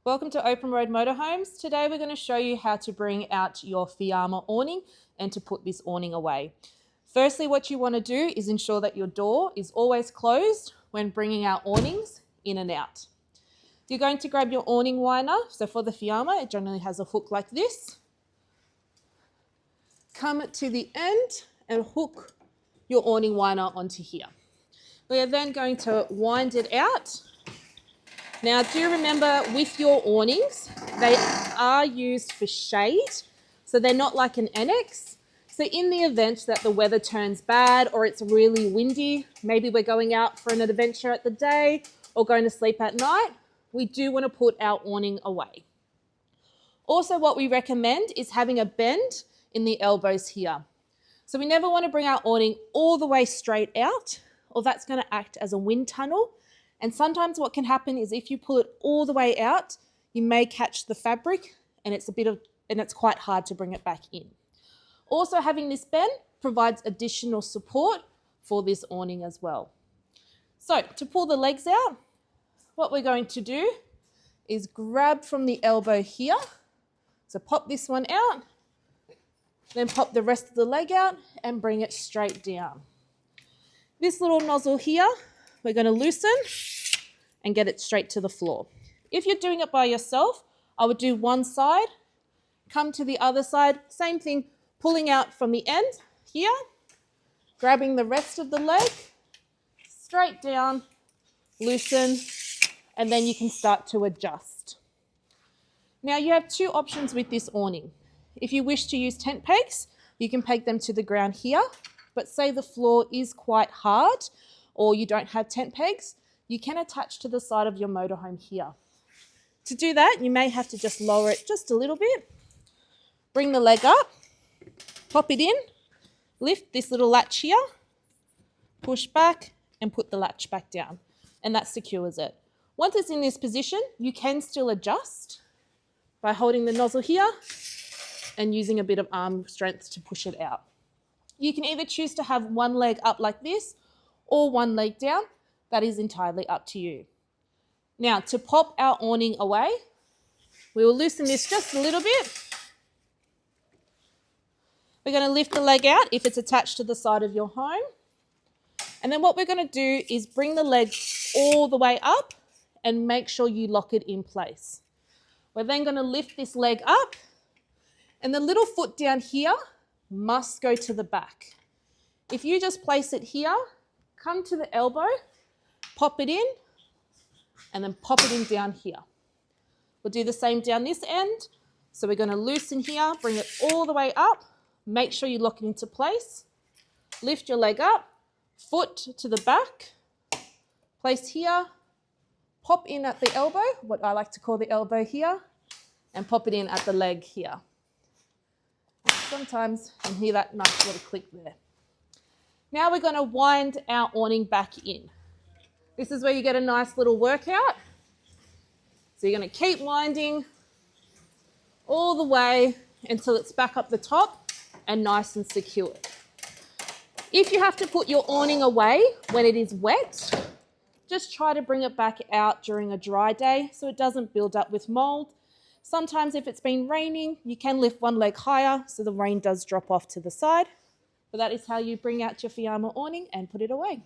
Welcome to Open Road Motorhomes. Today we're going to show you how to bring out your Fiamma awning and to put this awning away. Firstly, what you want to do is ensure that your door is always closed when bringing out awnings in and out. You're going to grab your awning winder. So for the Fiamma, it generally has a hook like this. Come to the end and hook your awning winder onto here. We are then going to wind it out. Now, do remember with your awnings, they are used for shade, so they're not like an annex. So in the event that the weather turns bad or it's really windy, maybe we're going out for an adventure at the day or going to sleep at night, we do want to put our awning away. Also, what we recommend is having a bend in the elbows here. So we never want to bring our awning all the way straight out, or that's going to act as a wind tunnel. And sometimes what can happen is if you pull it all the way out, you may catch the fabric and it's quite hard to bring it back in. Also, having this bend provides additional support for this awning as well. So to pull the legs out, what we're going to do is grab from the elbow here. So pop this one out, then pop the rest of the leg out and bring it straight down. This little nozzle here, we're going to loosen and get it straight to the floor. If you're doing it by yourself, I would do one side, come to the other side, same thing, pulling out from the end here, grabbing the rest of the leg, straight down, loosen, and then you can start to adjust. Now you have two options with this awning. If you wish to use tent pegs, you can peg them to the ground here, but say the floor is quite hard or you don't have tent pegs, you can attach to the side of your motorhome here. To do that, you may have to just lower it just a little bit, bring the leg up, pop it in, lift this little latch here, push back and put the latch back down, and that secures it. Once it's in this position, you can still adjust by holding the nozzle here and using a bit of arm strength to push it out. You can either choose to have one leg up like this or one leg down. That is entirely up to you. Now, to pop our awning away, we will loosen this just a little bit. We're going to lift the leg out if it's attached to the side of your home. And then what we're going to do is bring the leg all the way up and make sure you lock it in place. We're then going to lift this leg up, and the little foot down here must go to the back. If you just place it here, come to the elbow, pop it in, and then pop it in down here. We'll do the same down this end. So we're going to loosen here, bring it all the way up, make sure you lock it into place, lift your leg up, foot to the back, place here, pop in at the elbow, what I like to call the elbow here, and pop it in at the leg here. Sometimes you can hear that nice little click there. Now we're going to wind our awning back in. This is where you get a nice little workout. So you're going to keep winding all the way until it's back up the top and nice and secure. If you have to put your awning away when it is wet, just try to bring it back out during a dry day so it doesn't build up with mold. Sometimes if it's been raining, you can lift one leg higher so the rain does drop off to the side. But that is how you bring out your Fiamma awning and put it away.